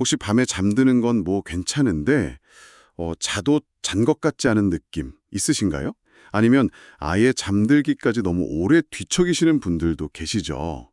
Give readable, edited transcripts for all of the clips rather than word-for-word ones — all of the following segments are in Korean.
혹시 밤에 잠드는 건 뭐 괜찮은데 자도 잔 것 같지 않은 느낌 있으신가요? 아니면 아예 잠들기까지 너무 오래 뒤척이시는 분들도 계시죠.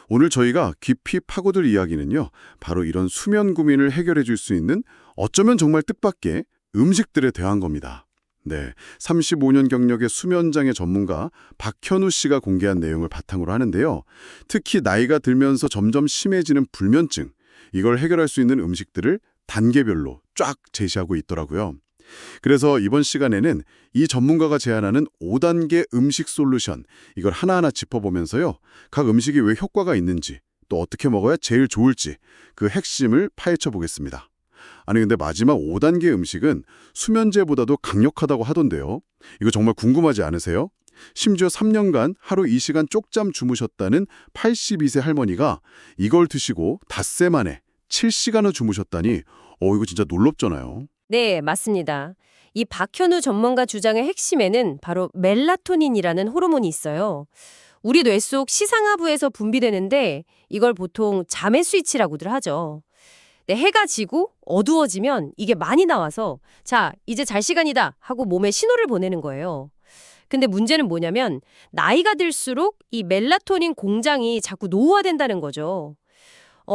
오늘 저희가 깊이 파고들 이야기는요. 바로 이런 수면 고민을 해결해 줄 수 있는 어쩌면 정말 뜻밖의 음식들에 대한 겁니다. 네, 35년 경력의 수면장애 전문가 박현우 씨가 공개한 내용을 바탕으로 하는데요. 특히 나이가 들면서 점점 심해지는 불면증, 이걸 해결할 수 있는 음식들을 단계별로 쫙 제시하고 있더라고요. 그래서 이번 시간에는 이 전문가가 제안하는 5단계 음식 솔루션, 이걸 하나하나 짚어보면서요. 각 음식이 왜 효과가 있는지, 또 어떻게 먹어야 제일 좋을지 그 핵심을 파헤쳐 보겠습니다. 아니 근데 마지막 5단계 음식은 수면제보다도 강력하다고 하던데요. 이거 정말 궁금하지 않으세요? 심지어 3년간 하루 2시간 쪽잠 주무셨다는 82세 할머니가 이걸 드시고 닷새 만에 7시간을 주무셨다니 이거 진짜 놀랍잖아요. 네, 맞습니다. 이 박현우 전문가 주장의 핵심에는 바로 멜라토닌이라는 호르몬이 있어요. 우리 뇌 속 시상하부에서 분비되는데 이걸 보통 잠의 스위치라고들 하죠. 네, 해가 지고 어두워지면 이게 많이 나와서 자, 이제 잘 시간이다 하고 몸에 신호를 보내는 거예요. 근데 문제는 뭐냐면 나이가 들수록 이 멜라토닌 공장이 자꾸 노후화된다는 거죠.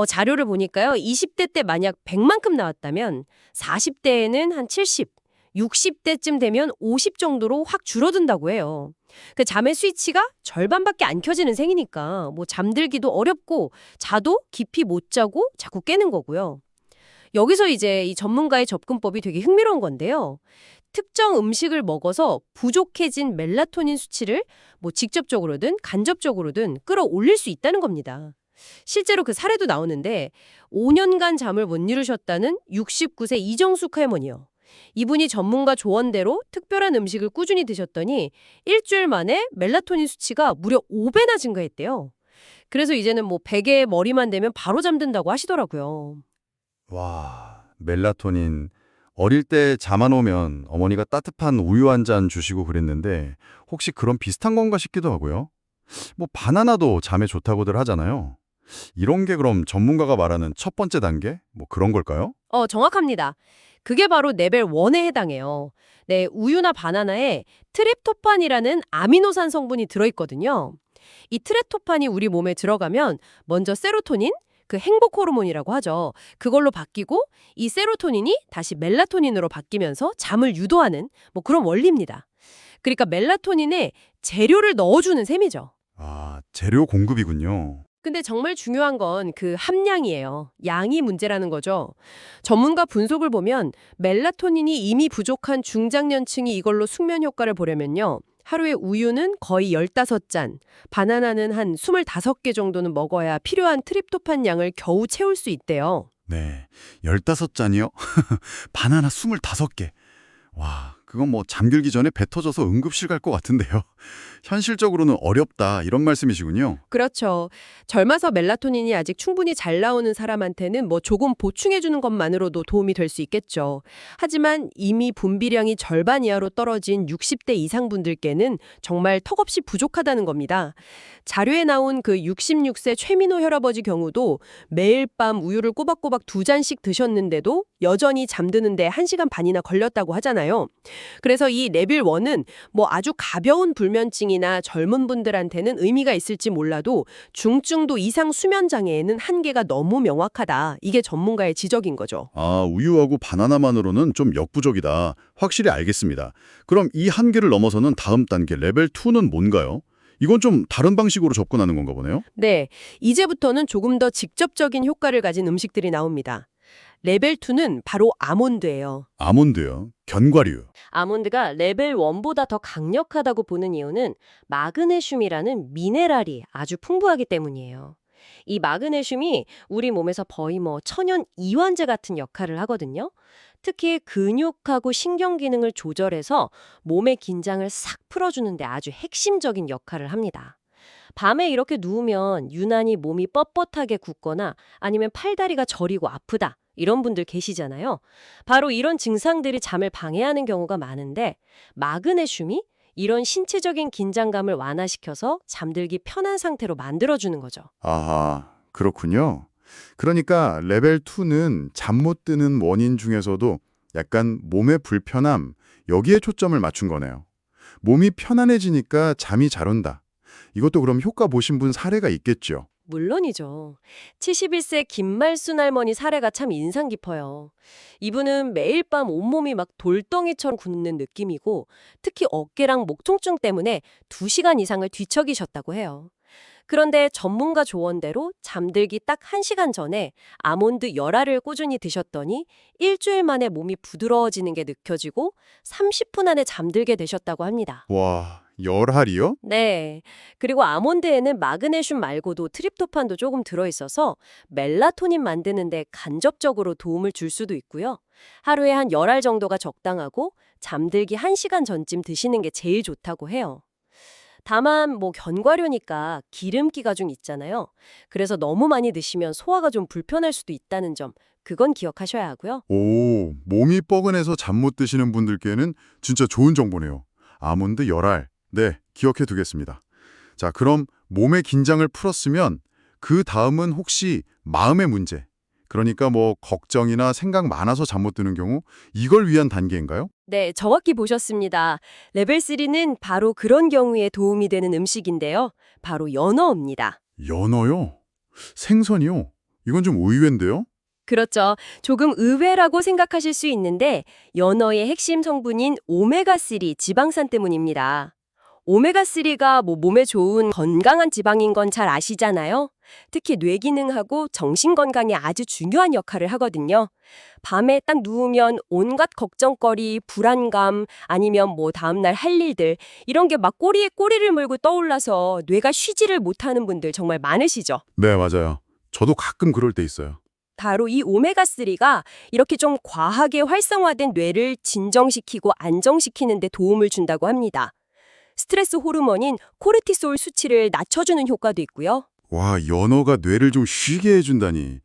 자료를 보니까요. 20대 때 만약 100만큼 나왔다면 40대에는 한 70, 60대쯤 되면 50 정도로 확 줄어든다고 해요. 그 잠의 스위치가 절반밖에 안 켜지는 생이니까 뭐 잠들기도 어렵고 자도 깊이 못 자고 자꾸 깨는 거고요. 여기서 이제 이 전문가의 접근법이 되게 흥미로운 건데요. 특정 음식을 먹어서 부족해진 멜라토닌 수치를 뭐 직접적으로든 간접적으로든 끌어올릴 수 있다는 겁니다. 실제로 그 사례도 나오는데 5년간 잠을 못 이루셨다는 69세 이정숙 할머니요. 이분이 전문가 조언대로 특별한 음식을 꾸준히 드셨더니 일주일 만에 멜라토닌 수치가 무려 5배나 증가했대요. 그래서 이제는 뭐 베개에 머리만 대면 바로 잠든다고 하시더라고요. 와, 멜라토닌. 어릴 때 잠 안 오면 어머니가 따뜻한 우유 한 잔 주시고 그랬는데 혹시 그런 비슷한 건가 싶기도 하고요. 뭐 바나나도 잠에 좋다고들 하잖아요. 이런 게 그럼 전문가가 말하는 첫 번째 단계? 뭐 그런 걸까요? 정확합니다. 그게 바로 레벨 1에 해당해요. 네, 우유나 바나나에 트립토판이라는 아미노산 성분이 들어있거든요. 이 트립토판이 우리 몸에 들어가면 먼저 세로토닌, 그 행복 호르몬이라고 하죠. 그걸로 바뀌고 이 세로토닌이 다시 멜라토닌으로 바뀌면서 잠을 유도하는 뭐 그런 원리입니다. 그러니까 멜라토닌에 재료를 넣어주는 셈이죠. 아, 재료 공급이군요. 근데 정말 중요한 건 그 함량이에요. 양이 문제라는 거죠. 전문가 분석을 보면 멜라토닌이 이미 부족한 중장년층이 이걸로 숙면 효과를 보려면요. 하루에 우유는 거의 15잔, 바나나는 한 25개 정도는 먹어야 필요한 트립토판 양을 겨우 채울 수 있대요. 네, 15잔이요? 바나나 25개. 와, 그건 뭐 잠들기 전에 배 터져서 응급실 갈 것 같은데요. 현실적으로는 어렵다 이런 말씀이시군요. 그렇죠. 젊어서 멜라토닌이 아직 충분히 잘 나오는 사람한테는 뭐 조금 보충해주는 것만으로도 도움이 될 수 있겠죠. 하지만 이미 분비량이 절반 이하로 떨어진 60대 이상 분들께는 정말 턱없이 부족하다는 겁니다. 자료에 나온 그 66세 최민호 혈아버지 경우도 매일 밤 우유를 꼬박꼬박 2잔씩 드셨는데도 여전히 잠드는데 1시간 반이나 걸렸다고 하잖아요. 그래서 이 레벨 1은 뭐 아주 가벼운 불면증이나 젊은 분들한테는 의미가 있을지 몰라도 중증도 이상 수면 장애에는 한계가 너무 명확하다. 이게 전문가의 지적인 거죠. 아, 우유하고 바나나만으로는 좀 역부족이다. 확실히 알겠습니다. 그럼 이 한계를 넘어서는 다음 단계 레벨 2는 뭔가요? 이건 좀 다른 방식으로 접근하는 건가 보네요. 네, 이제부터는 조금 더 직접적인 효과를 가진 음식들이 나옵니다. 레벨 2는 바로 아몬드예요. 아몬드요. 견과류. 아몬드가 레벨 1보다 더 강력하다고 보는 이유는 마그네슘이라는 미네랄이 아주 풍부하기 때문이에요. 이 마그네슘이 우리 몸에서 거의 뭐 천연 이완제 같은 역할을 하거든요. 특히 근육하고 신경 기능을 조절해서 몸의 긴장을 싹 풀어주는데 아주 핵심적인 역할을 합니다. 밤에 이렇게 누우면 유난히 몸이 뻣뻣하게 굳거나 아니면 팔다리가 저리고 아프다. 이런 분들 계시잖아요. 바로 이런 증상들이 잠을 방해하는 경우가 많은데 마그네슘이 이런 신체적인 긴장감을 완화시켜서 잠들기 편한 상태로 만들어주는 거죠. 아하, 그렇군요. 그러니까 레벨 2는 잠 못 드는 원인 중에서도 약간 몸의 불편함, 여기에 초점을 맞춘 거네요. 몸이 편안해지니까 잠이 잘 온다. 이것도 그럼 효과 보신 분 사례가 있겠죠. 물론이죠. 71세 김말순 할머니 사례가 참 인상 깊어요. 이분은 매일 밤 온몸이 막 돌덩이처럼 굳는 느낌이고 특히 어깨랑 목 통증 때문에 2시간 이상을 뒤척이셨다고 해요. 그런데 전문가 조언대로 잠들기 딱 1시간 전에 아몬드 열알을 꾸준히 드셨더니 일주일 만에 몸이 부드러워지는 게 느껴지고 30분 안에 잠들게 되셨다고 합니다. 와, 열알이요? 네. 그리고 아몬드에는 마그네슘 말고도 트립토판도 조금 들어있어서 멜라토닌 만드는데 간접적으로 도움을 줄 수도 있고요. 하루에 한 10알 정도가 적당하고 잠들기 1시간 전쯤 드시는 게 제일 좋다고 해요. 다만 견과류니까 기름기가 좀 있잖아요. 그래서 너무 많이 드시면 소화가 좀 불편할 수도 있다는 점, 그건 기억하셔야 하고요. 오, 몸이 뻐근해서 잠 못 드시는 분들께는 진짜 좋은 정보네요. 아몬드 열알. 네, 기억해 두겠습니다. 자, 그럼 몸의 긴장을 풀었으면 그 다음은 혹시 마음의 문제, 그러니까 걱정이나 생각 많아서 잠 못 드는 경우 이걸 위한 단계인가요? 네, 정확히 보셨습니다. 레벨 3는 바로 그런 경우에 도움이 되는 음식인데요. 바로 연어입니다. 연어요? 생선이요? 이건 좀 의외인데요? 그렇죠. 조금 의외라고 생각하실 수 있는데 연어의 핵심 성분인 오메가3 지방산 때문입니다. 오메가3가 몸에 좋은 건강한 지방인 건 잘 아시잖아요. 특히 뇌 기능하고 정신 건강에 아주 중요한 역할을 하거든요. 밤에 딱 누우면 온갖 걱정거리, 불안감, 아니면 다음날 할 일들 이런 게 막 꼬리에 꼬리를 물고 떠올라서 뇌가 쉬지를 못하는 분들 정말 많으시죠. 네, 맞아요. 저도 가끔 그럴 때 있어요. 바로 이 오메가3가 이렇게 좀 과하게 활성화된 뇌를 진정시키고 안정시키는 데 도움을 준다고 합니다. 스트레스 호르몬인 코르티솔 수치를 낮춰주는 효과도 있고요. 와, 연어가 뇌를 좀 쉬게 해준다니.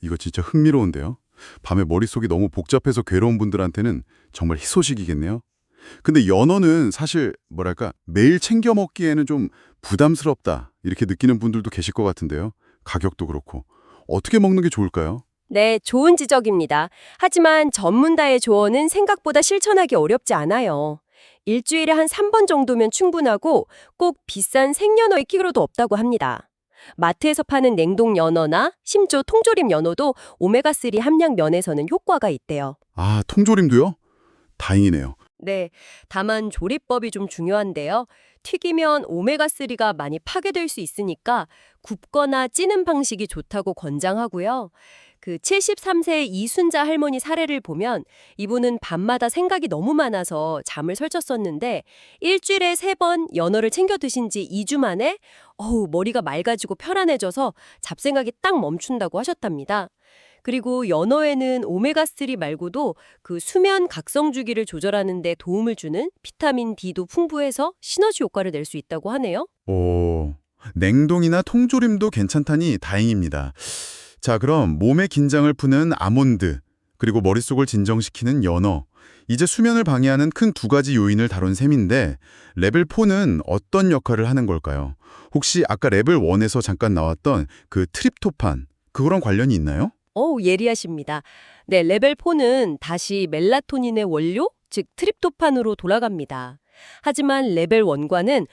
이거 진짜 흥미로운데요? 밤에 머릿속이 너무 복잡해서 괴로운 분들한테는 정말 희소식이겠네요. 근데 연어는 사실 매일 챙겨 먹기에는 좀 부담스럽다 이렇게 느끼는 분들도 계실 것 같은데요. 가격도 그렇고. 어떻게 먹는 게 좋을까요? 네, 좋은 지적입니다. 하지만 전문가의 조언은 생각보다 실천하기 어렵지 않아요. 일주일에 한 3번 정도면 충분하고 꼭 비싼 생연어 익힐 필요도 없다고 합니다. 마트에서 파는 냉동 연어나 심지어 통조림 연어도 오메가3 함량 면에서는 효과가 있대요. 아, 통조림도요? 다행이네요. 네, 다만 조리법이 좀 중요한데요. 튀기면 오메가3가 많이 파괴될 수 있으니까 굽거나 찌는 방식이 좋다고 권장하고요. 그 73세 이순자 할머니 사례를 보면 이분은 밤마다 생각이 너무 많아서 잠을 설쳤었는데 일주일에 3번 연어를 챙겨 드신 지 2주 만에 머리가 맑아지고 편안해져서 잡생각이 딱 멈춘다고 하셨답니다. 그리고 연어에는 오메가3 말고도 그 수면 각성 주기를 조절하는 데 도움을 주는 비타민 D도 풍부해서 시너지 효과를 낼 수 있다고 하네요. 오, 냉동이나 통조림도 괜찮다니 다행입니다. 자, 그럼 몸의 긴장을 푸는 아몬드, 그리고 머릿속을 진정시키는 연어. 이제 수면을 방해하는 큰 2가지 요인을 다룬 셈인데 레벨 4는 어떤 역할을 하는 걸까요? 혹시 아까 레벨 1에서 잠깐 나왔던 그 트립토판, 그거랑 관련이 있나요? 예리하십니다. 네, 레벨 4는 다시 멜라토닌의 원료, 즉 트립토판으로 돌아갑니다. 하지만 레벨 1과는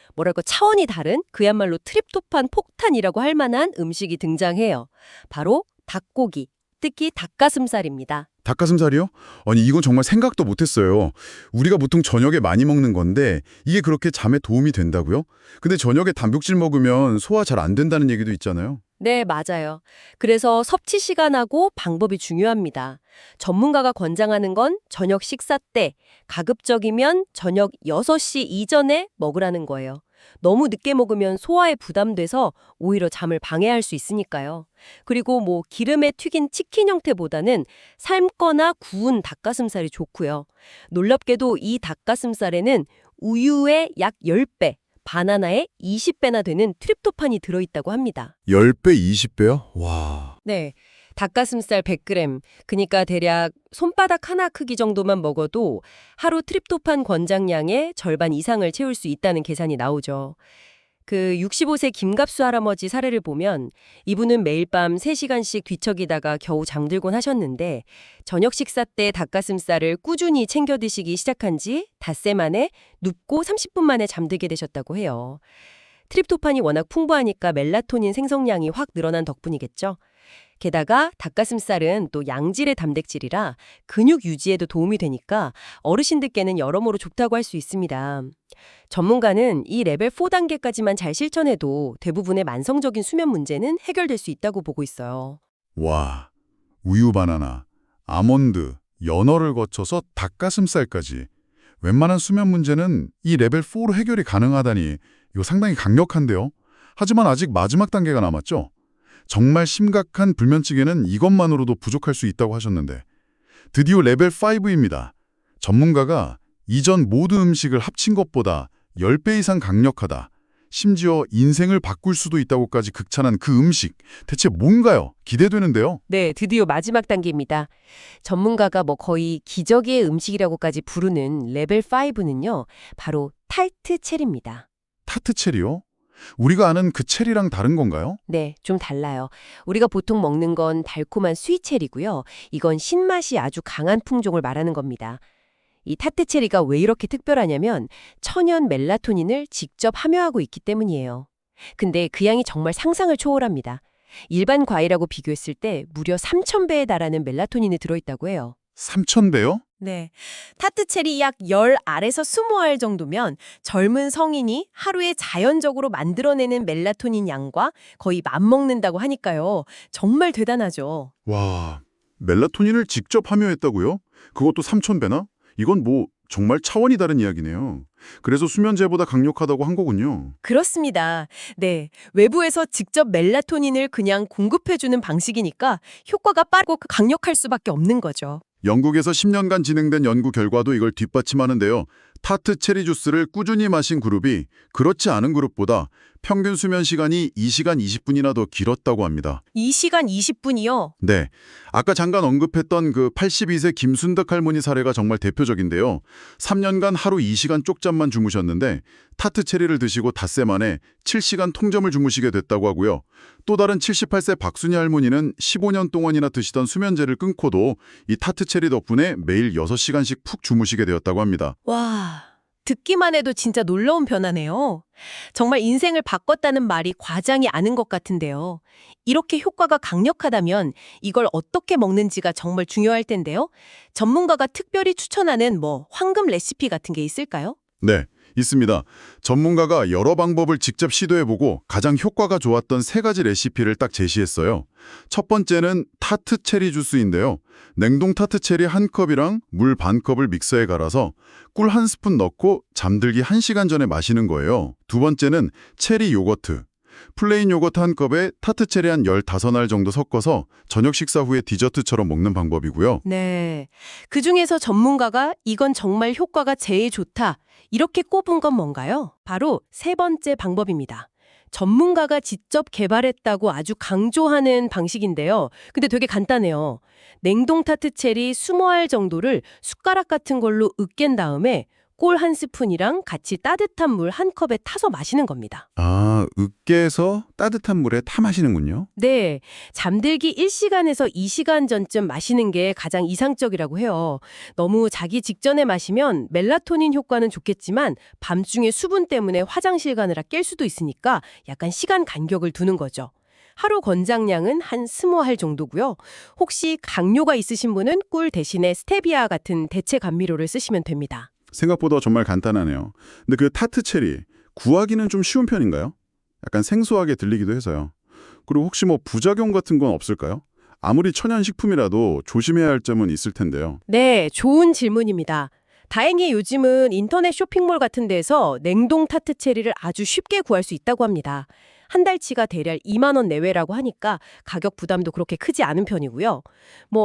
차원이 다른 그야말로 트립토판 폭탄이라고 할 만한 음식이 등장해요. 바로 닭고기, 특히 닭가슴살입니다. 닭가슴살이요? 아니, 이건 정말 생각도 못했어요. 우리가 보통 저녁에 많이 먹는 건데 이게 그렇게 잠에 도움이 된다고요? 근데 저녁에 단백질 먹으면 소화 잘 안 된다는 얘기도 있잖아요. 네, 맞아요. 그래서 섭취 시간하고 방법이 중요합니다. 전문가가 권장하는 건 저녁 식사 때, 가급적이면 저녁 6시 이전에 먹으라는 거예요. 너무 늦게 먹으면 소화에 부담돼서 오히려 잠을 방해할 수 있으니까요. 그리고 기름에 튀긴 치킨 형태보다는 삶거나 구운 닭가슴살이 좋고요. 놀랍게도 이 닭가슴살에는 우유의 약 10배, 바나나의 20배나 되는 트립토판이 들어있다고 합니다. 10배, 20배요? 와. 네, 닭가슴살 100g, 그러니까 대략 손바닥 하나 크기 정도만 먹어도 하루 트립토판 권장량의 절반 이상을 채울 수 있다는 계산이 나오죠. 그 65세 김갑수 할아버지 사례를 보면 이분은 매일 밤 3시간씩 뒤척이다가 겨우 잠들곤 하셨는데 저녁 식사 때 닭가슴살을 꾸준히 챙겨 드시기 시작한 지 닷새 만에 눕고 30분 만에 잠들게 되셨다고 해요. 트립토판이 워낙 풍부하니까 멜라토닌 생성량이 확 늘어난 덕분이겠죠. 게다가 닭가슴살은 또 양질의 단백질이라 근육 유지에도 도움이 되니까 어르신들께는 여러모로 좋다고 할 수 있습니다. 전문가는 이 레벨 4단계까지만 잘 실천해도 대부분의 만성적인 수면 문제는 해결될 수 있다고 보고 있어요. 와, 우유 바나나, 아몬드, 연어를 거쳐서 닭가슴살까지. 웬만한 수면 문제는 이 레벨 4로 해결이 가능하다니 이거 상당히 강력한데요. 하지만 아직 마지막 단계가 남았죠. 정말 심각한 불면증에는 이것만으로도 부족할 수 있다고 하셨는데 드디어 레벨 5입니다. 전문가가 이전 모든 음식을 합친 것보다 10배 이상 강력하다. 심지어 인생을 바꿀 수도 있다고까지 극찬한 그 음식. 대체 뭔가요? 기대되는데요. 네, 드디어 마지막 단계입니다. 전문가가 거의 기적의 음식이라고까지 부르는 레벨 5는요. 바로 타르트 체리입니다. 타트 체리요? 우리가 아는 그 체리랑 다른 건가요? 네, 좀 달라요. 우리가 보통 먹는 건 달콤한 스윗체리고요. 이건 신맛이 아주 강한 품종을 말하는 겁니다. 이 타트 체리가 왜 이렇게 특별하냐면 천연 멜라토닌을 직접 함유하고 있기 때문이에요. 근데 그 양이 정말 상상을 초월합니다. 일반 과일하고 비교했을 때 무려 3,000배에 달하는 멜라토닌이 들어있다고 해요. 3,000배요? 네. 타트체리 약 10알에서 20알 정도면 젊은 성인이 하루에 자연적으로 만들어내는 멜라토닌 양과 거의 맞먹는다고 하니까요. 정말 대단하죠. 와, 멜라토닌을 직접 함유했다고요? 그것도 3,000배나? 이건 정말 차원이 다른 이야기네요. 그래서 수면제보다 강력하다고 한 거군요. 그렇습니다. 네. 외부에서 직접 멜라토닌을 그냥 공급해주는 방식이니까 효과가 빠르고 강력할 수밖에 없는 거죠. 영국에서 10년간 진행된 연구 결과도 이걸 뒷받침하는데요. 타트 체리 주스를 꾸준히 마신 그룹이 그렇지 않은 그룹보다 평균 수면 시간이 2시간 20분이나 더 길었다고 합니다. 2시간 20분이요? 네, 아까 잠깐 언급했던 그 82세 김순덕 할머니 사례가 정말 대표적인데요. 3년간 하루 2시간 쪽잠만 주무셨는데 타트 체리를 드시고 닷새 만에 7시간 통잠을 주무시게 됐다고 하고요. 또 다른 78세 박순희 할머니는 15년 동안이나 드시던 수면제를 끊고도 이 타트 체리 덕분에 매일 6시간씩 푹 주무시게 되었다고 합니다. 와, 듣기만 해도 진짜 놀라운 변화네요. 정말 인생을 바꿨다는 말이 과장이 아닌 것 같은데요. 이렇게 효과가 강력하다면 이걸 어떻게 먹는지가 정말 중요할 텐데요. 전문가가 특별히 추천하는 황금 레시피 같은 게 있을까요? 네, 있습니다. 전문가가 여러 방법을 직접 시도해보고 가장 효과가 좋았던 3가지 레시피를 딱 제시했어요. 첫 번째는 타트 체리 주스인데요. 냉동 타트 체리 1컵이랑 물 반컵을 믹서에 갈아서 꿀 1스푼 넣고 잠들기 1시간 전에 마시는 거예요. 두 번째는 체리 요거트. 플레인 요거트 1컵에 타트 체리 한 15알 정도 섞어서 저녁 식사 후에 디저트처럼 먹는 방법이고요. 네. 그중에서 전문가가 이건 정말 효과가 제일 좋다. 이렇게 꼽은 건 뭔가요? 바로 3번째 방법입니다. 전문가가 직접 개발했다고 아주 강조하는 방식인데요. 근데 되게 간단해요. 냉동 타트 체리 20알 정도를 숟가락 같은 걸로 으깬 다음에 꿀 1스푼이랑 같이 따뜻한 물 1컵에 타서 마시는 겁니다. 아, 으깨서 따뜻한 물에 타 마시는군요. 네, 잠들기 1시간에서 2시간 전쯤 마시는 게 가장 이상적이라고 해요. 너무 자기 직전에 마시면 멜라토닌 효과는 좋겠지만 밤중에 수분 때문에 화장실 가느라 깰 수도 있으니까 약간 시간 간격을 두는 거죠. 하루 권장량은 한 20알 정도고요. 혹시 강요가 있으신 분은 꿀 대신에 스테비아 같은 대체 감미료를 쓰시면 됩니다. 생각보다 정말 간단하네요. 근데 그 타트 체리, 구하기는 좀 쉬운 편인가요? 약간 생소하게 들리기도 해서요. 그리고 혹시 부작용 같은 건 없을까요? 아무리 천연식품이라도 조심해야 할 점은 있을 텐데요. 네, 좋은 질문입니다. 다행히 요즘은 인터넷 쇼핑몰 같은 데서 냉동 타트 체리를 아주 쉽게 구할 수 있다고 합니다. 한 달치가 대략 2만 원 내외라고 하니까 가격 부담도 그렇게 크지 않은 편이고요.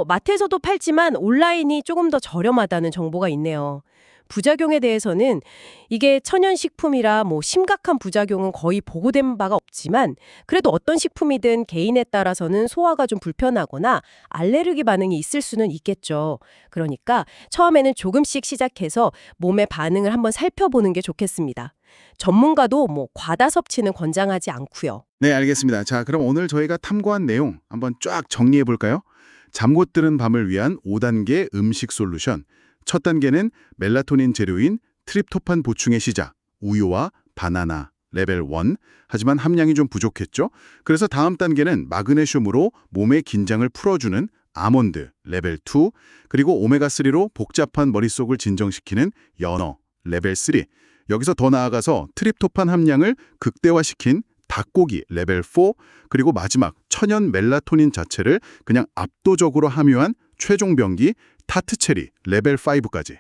마트에서도 팔지만 온라인이 조금 더 저렴하다는 정보가 있네요. 부작용에 대해서는 이게 천연식품이라 심각한 부작용은 거의 보고된 바가 없지만 그래도 어떤 식품이든 개인에 따라서는 소화가 좀 불편하거나 알레르기 반응이 있을 수는 있겠죠. 그러니까 처음에는 조금씩 시작해서 몸의 반응을 한번 살펴보는 게 좋겠습니다. 전문가도 과다 섭취는 권장하지 않고요. 네, 알겠습니다. 자, 그럼 오늘 저희가 탐구한 내용 한번 쫙 정리해 볼까요? 잠 못 드는 밤을 위한 5단계 음식 솔루션. 첫 단계는 멜라토닌 재료인 트립토판 보충의 시작. 우유와 바나나. 레벨 1. 하지만 함량이 좀 부족했죠? 그래서 다음 단계는 마그네슘으로 몸의 긴장을 풀어주는 아몬드. 레벨 2. 그리고 오메가3로 복잡한 머릿속을 진정시키는 연어. 레벨 3. 여기서 더 나아가서 트립토판 함량을 극대화시킨 닭고기 레벨 4, 그리고 마지막 천연 멜라토닌 자체를 그냥 압도적으로 함유한 최종 병기 타트체리 레벨 5까지.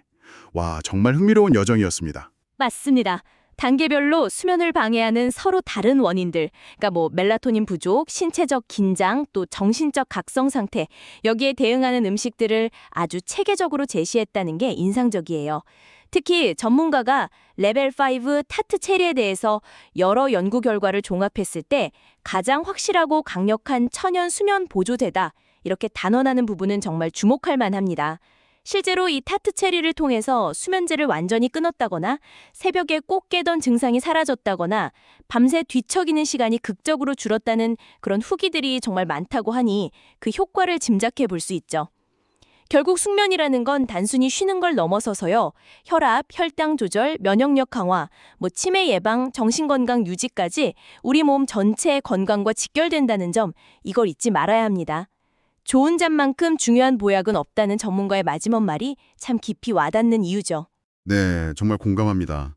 와, 정말 흥미로운 여정이었습니다. 맞습니다. 단계별로 수면을 방해하는 서로 다른 원인들, 그러니까 멜라토닌 부족, 신체적 긴장, 또 정신적 각성 상태, 여기에 대응하는 음식들을 아주 체계적으로 제시했다는 게 인상적이에요. 특히 전문가가 레벨 5 타트 체리에 대해서 여러 연구 결과를 종합했을 때 가장 확실하고 강력한 천연 수면 보조제다, 이렇게 단언하는 부분은 정말 주목할 만합니다. 실제로 이 타트 체리를 통해서 수면제를 완전히 끊었다거나 새벽에 꼭 깨던 증상이 사라졌다거나 밤새 뒤척이는 시간이 극적으로 줄었다는 그런 후기들이 정말 많다고 하니 그 효과를 짐작해 볼 수 있죠. 결국 숙면이라는 건 단순히 쉬는 걸 넘어서서요. 혈압, 혈당 조절, 면역력 강화, 치매 예방, 정신건강 유지까지 우리 몸 전체의 건강과 직결된다는 점, 이걸 잊지 말아야 합니다. 좋은 잠만큼 중요한 보약은 없다는 전문가의 마지막 말이 참 깊이 와닿는 이유죠. 네, 정말 공감합니다.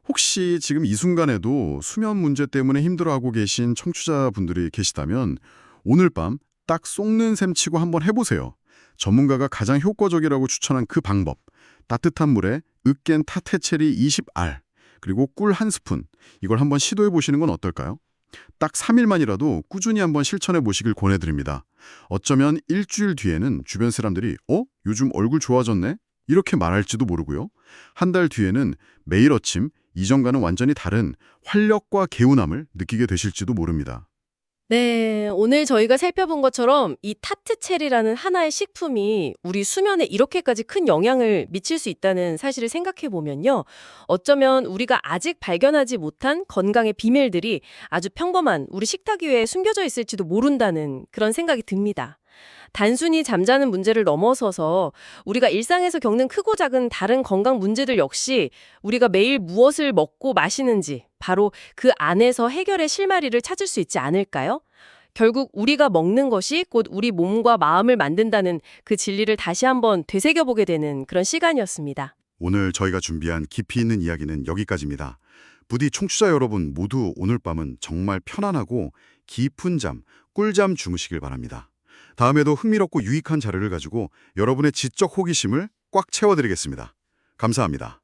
혹시 지금 이 순간에도 수면 문제 때문에 힘들어하고 계신 청취자분들이 계시다면 오늘 밤 딱 쏙는 셈 치고 한번 해보세요. 전문가가 가장 효과적이라고 추천한 그 방법. 따뜻한 물에 으깬 타테체리 20알, 그리고 꿀 1스푼. 이걸 한번 시도해 보시는 건 어떨까요? 딱 3일만이라도 꾸준히 한번 실천해 보시길 권해드립니다. 어쩌면 일주일 뒤에는 주변 사람들이 요즘 얼굴 좋아졌네? 이렇게 말할지도 모르고요. 한 달 뒤에는 매일 아침 이전과는 완전히 다른 활력과 개운함을 느끼게 되실지도 모릅니다. 네, 오늘 저희가 살펴본 것처럼 이 타트 체리라는 하나의 식품이 우리 수면에 이렇게까지 큰 영향을 미칠 수 있다는 사실을 생각해 보면요. 어쩌면 우리가 아직 발견하지 못한 건강의 비밀들이 아주 평범한 우리 식탁 위에 숨겨져 있을지도 모른다는 그런 생각이 듭니다. 단순히 잠자는 문제를 넘어서서 우리가 일상에서 겪는 크고 작은 다른 건강 문제들 역시 우리가 매일 무엇을 먹고 마시는지 바로 그 안에서 해결의 실마리를 찾을 수 있지 않을까요? 결국 우리가 먹는 것이 곧 우리 몸과 마음을 만든다는 그 진리를 다시 한번 되새겨보게 되는 그런 시간이었습니다. 오늘 저희가 준비한 깊이 있는 이야기는 여기까지입니다. 부디 청취자 여러분 모두 오늘 밤은 정말 편안하고 깊은 잠, 꿀잠 주무시길 바랍니다. 다음에도 흥미롭고 유익한 자료를 가지고 여러분의 지적 호기심을 꽉 채워드리겠습니다. 감사합니다.